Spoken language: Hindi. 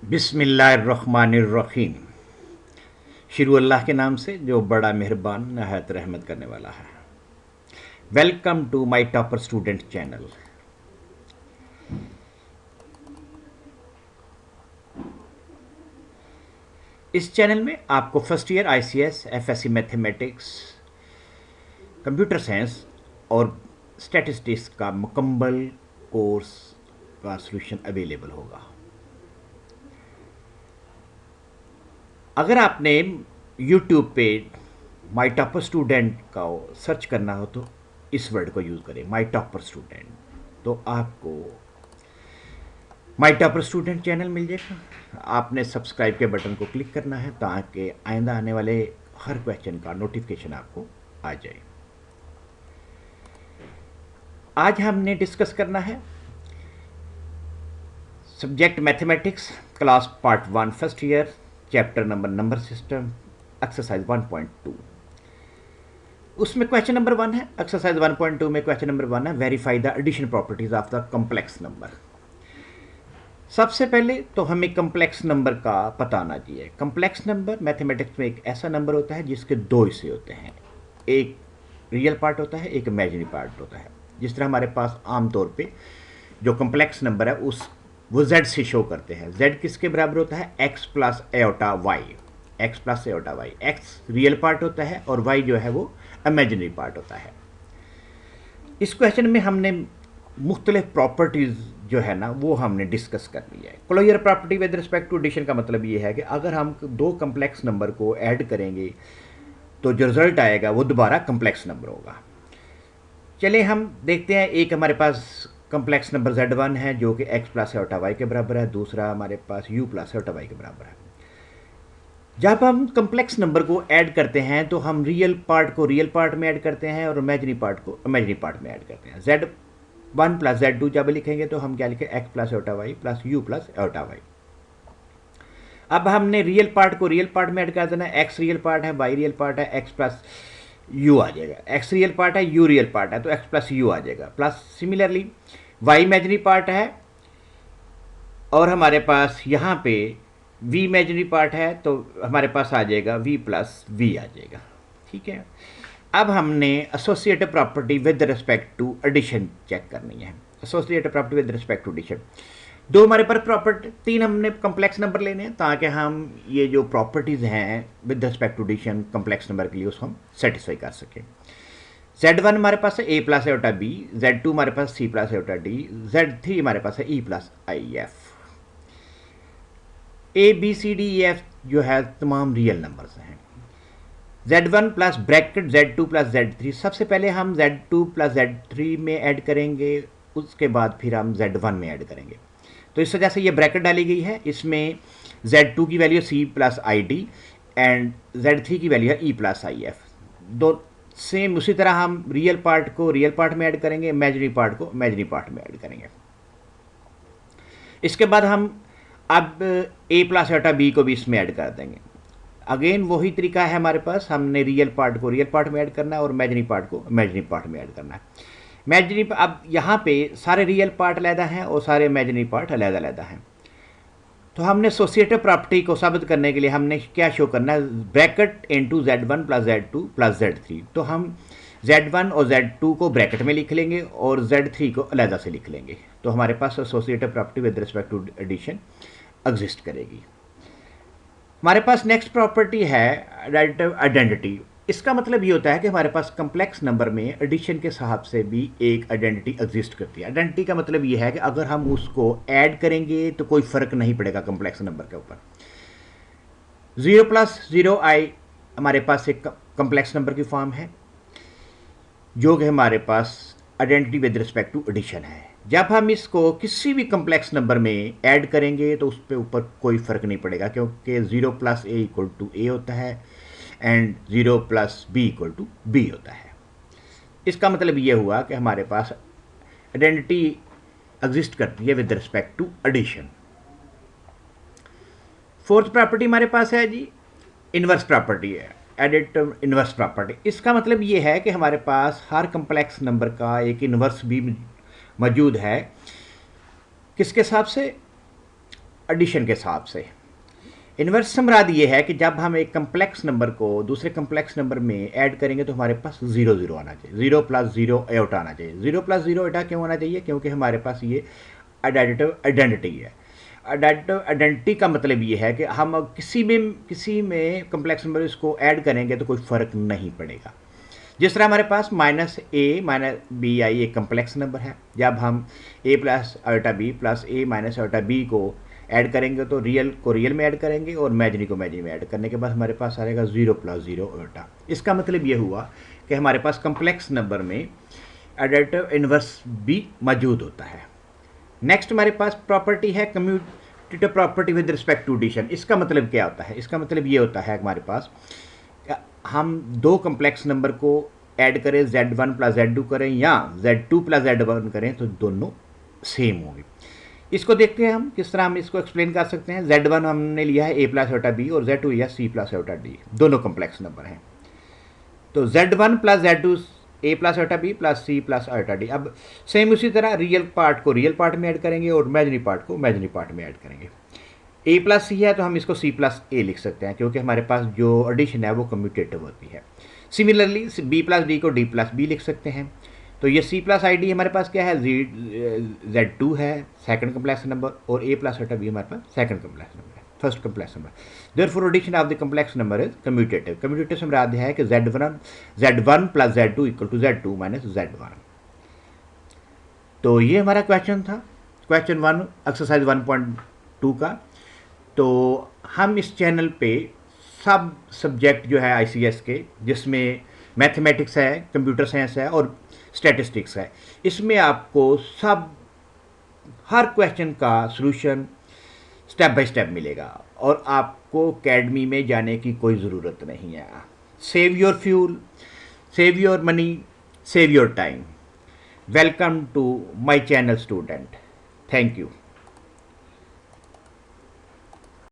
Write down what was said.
बिस्मिल्लाहिर्रहमानिर्रहीम। शुरू अल्लाह के नाम से जो बड़ा मेहरबान नहायत रहमत करने वाला है। Welcome to my topper student channel. इस चैनल में आपको first year ICS, FSc mathematics, computer science और स्टैटिस्टिक्स का मुकम्मल कोर्स का सलूशन अवेलेबल होगा। अगर आपने यूट्यूब पे माई टॉपर स्टूडेंट का सर्च करना हो तो इस वर्ड को यूज़ करें, माई टॉपर स्टूडेंट, तो आपको माई टॉपर स्टूडेंट चैनल मिल जाएगा। आपने सब्सक्राइब के बटन को क्लिक करना है ताकि आइंदा आने वाले हर क्वेश्चन का नोटिफिकेशन आपको आ जाए। आज हमने डिस्कस करना है subject mathematics, class part 1 first year, chapter number system, exercise 1.2। उसमें क्वेश्चन नंबर 1 है। एक्सरसाइज 1.2 में क्वेश्चन नंबर 1 है, verify the addition properties of the complex number. सबसे पहले तो हमें कॉम्प्लेक्स नंबर का पता आना चाहिए। कॉम्प्लेक्स नंबर मैथमेटिक्स में एक ऐसा नंबर होता है जिसके दो हिस्से होते हैं, एक रियल पार्ट होता है, एक इमेजिनरी पार्ट होता है। जिस तरह हमारे पास आमतौर पे जो कॉम्प्लेक्स नंबर है वो z से शो करते हैं। z किसके बराबर होता है? x plus iota Y. X plus iota Y, X real part होता है और y जो है वो इमेजिनरी पार्ट होता है। इस क्वेश्चन में हमने मुख्तलिफ प्रॉपर्टीज़ जो है ना वो हमने डिस्कस कर लिया है। Closure property with respect to addition का मतलब ये है कि अगर हम दो कम्प्लेक्स नंबर को ऐड करेंगे तो जो रिजल्ट आएगा वो दोबारा कम्प्लेक्स नंबर होगा। चलिए हम देखते हैं। एक हमारे पास कम्प्लेक्स नंबर z1 है जो कि x प्लस एओटा वाई के बराबर है, दूसरा हमारे पास u प्लस एओटा वाई के बराबर है। जब हम कम्प्लेक्स नंबर को ऐड करते हैं तो हम रियल पार्ट को रियल पार्ट में ऐड करते हैं और इमेजिनरी पार्ट को इमेजिनरी पार्ट में ऐड करते हैं। z1 प्लस z2 जब लिखेंगे तो हम क्या लिखें? x plus iota Y plus u plus iota Y. अब हमने रियल पार्ट को रियल पार्ट में ऐड कर देना। x रियल पार्ट है, y रियल पार्ट है, x प्लस u आ जाएगा। x रियल पार्ट है, u रियल पार्ट है तो x प्लस u आ जाएगा। Plus similarly y imaginary part है और हमारे पास यहाँ पे v इमेजिनरी पार्ट है तो हमारे पास आ जाएगा v प्लस v आ जाएगा। ठीक है। अब हमने associative property with respect to addition check करनी है। Associative property with respect to addition, दो हमारे पास प्रॉपर्टी, तीन हमने कम्प्लेक्स नंबर लेने हैं ताकि हम ये जो प्रॉपर्टीज़ हैं with respect to addition complex number के लिए उसको हम सेटिस्फाई कर सकें। z1 हमारे पास है a plus aorta b, z2 हमारे पास c plus aorta d, z3 हमारे पास है e plus I F. a b c d e f जो है तमाम रियल नंबर्स हैं। z1 plus bracket z2 plus z3, सबसे पहले हम z2 प्लस z3 में ऐड करेंगे, उसके बाद फिर हम z1 में ऐड करेंगे। तो इस वजह से ये ब्रैकेट डाली गई है। इसमें z2 की value c plus I D and z3 की वैल्यू है e प्लस आई एफ। दो सेम उसी तरह हम रियल पार्ट को रियल पार्ट में ऐड करेंगे, इमेजिनरी पार्ट को इमेजिनरी पार्ट में ऐड करेंगे। इसके बाद हम अब a प्लस एटा b को भी इसमें ऐड कर देंगे। अगेन वही तरीका है हमारे पास, हमने रियल पार्ट को रियल पार्ट में ऐड करना है और इमेजिनरी पार्ट को इमेजिनरी पार्ट में ऐड करना है। इमेजिनरी अब यहाँ पे सारे रियल पार्ट अलहदा हैं और सारे इमेजिनरी पार्ट अलहदा अलहदा हैं। तो हमने एसोसिएटिव प्रॉपर्टी को साबित करने के लिए हमने क्या शो करना है? Bracket into z1 plus z2 plus z3। तो हम z1 और z2 को ब्रैकेट में लिख लेंगे और z3 को अलहदा से लिख लेंगे। तो हमारे पास associative property with respect to addition exist करेगी। हमारे पास नेक्स्ट प्रॉपर्टी है एडिटिव आइडेंटिटी। इसका मतलब ये होता है कि हमारे पास कम्प्लेक्स नंबर में एडिशन के हिसाब से भी एक आइडेंटिटी एग्जिस्ट करती है। आइडेंटिटी का मतलब ये है कि अगर हम उसको ऐड करेंगे तो कोई फ़र्क नहीं पड़ेगा कम्प्लेक्स नंबर के ऊपर। 0 प्लस 0i हमारे पास एक कम्प्लेक्स नंबर की फॉर्म है जो कि हमारे पास identity with respect to addition है। जब हम इसको किसी भी कम्प्लेक्स नंबर में ऐड करेंगे तो उस पर ऊपर कोई फ़र्क नहीं पड़ेगा क्योंकि 0 plus a equal to a होता है and 0 plus b equal to b होता है। इसका मतलब ये हुआ कि हमारे पास आइडेंटिटी एग्जिस्ट करती है with respect to addition. Fourth property हमारे पास है जी इन्वर्स प्रॉपर्टी है, एडिटिव इन्वर्स प्रॉपर्टी। इसका मतलब ये है कि हमारे पास हर कम्प्लेक्स नंबर का एक इन्वर्स भी मौजूद है। किसके हिसाब से? एडिशन के हिसाब से। इन्वर्स से मुराद ये है कि जब हम एक कम्प्लेक्स नंबर को दूसरे कम्प्लेक्स नंबर में ऐड करेंगे तो हमारे पास 0 0 आना चाहिए, 0 + 0 एटा आना चाहिए। 0 + 0 एटा क्यों आना चाहिए? क्योंकि हमारे पास ये एडिटिव आइडेंटिटी है। एडिटिव आइडेंटिटी का मतलब ये है कि हम किसी में कम्प्लेक्स नंबर इसको ऐड करेंगे तो कोई फ़र्क नहीं पड़ेगा। जिस तरह हमारे पास -a - b i एक कम्प्लेक्स नंबर है, जब हम a + (b) + a - (b) को ऐड करेंगे तो रियल को रियल में ऐड करेंगे और इमेजिनरी को इमेजिनरी में ऐड करने के बाद हमारे पास आ जाएगा 0 + 0 एटा। इसका मतलब ये हुआ कि हमारे पास कम्प्लेक्स नंबर में एडिटिव इन्वर्स भी मौजूद होता है। नेक्स्ट हमारे पास प्रॉपर्टी है commutative property with respect to addition. इसका मतलब क्या होता है? इसका मतलब ये होता है हमारे पास हम दो कम्प्लेक्स नंबर को ऐड करें, z1 + z2 करें या z2 + z1 करें तो दोनों सेम होंगे। इसको देखते हैं हम किस तरह हम इसको एक्सप्लेन कर सकते हैं। z1 हमने लिया है a + (b) और z2 लिया c + (d), दोनों कम्प्लेक्स नंबर हैं। तो z1 + z2 a + (b) + c + (d। अब सेम उसी तरह रियल पार्ट को रियल पार्ट में ऐड करेंगे और इमेजिनरी पार्ट को इमेजिनरी पार्ट में ऐड करेंगे। a + c है तो हम इसको c + a लिख सकते हैं क्योंकि हमारे पास जो एडिशन है वो कम्यूटेटिव होती है। सिमिलरली b + d को d + b लिख सकते हैं। तो ये c + id हमारे पास क्या है? z2 है सेकंड कम्प्लेक्स नंबर और a + (b) हमारे पास सेकंड कम्प्लेक्स नंबर है, first complex number. Therefore addition of the complex number is commutative. Commutative से मुराद है कि z1 + z2 = z2 - z1। तो ये हमारा क्वेश्चन था, क्वेश्चन 1 एक्सरसाइज 1.2 का। तो हम इस चैनल पे सब सब्जेक्ट जो है ICS के, जिसमें मैथमेटिक्स है, कंप्यूटर साइंस है और स्टैटिस्टिक्स है, इसमें आपको सब हर क्वेश्चन का सॉल्यूशन स्टेप बाय स्टेप मिलेगा और आपको अकेडमी में जाने की कोई ज़रूरत नहीं है। Save your fuel, save your money, save your time. Welcome to my channel student. Thank you.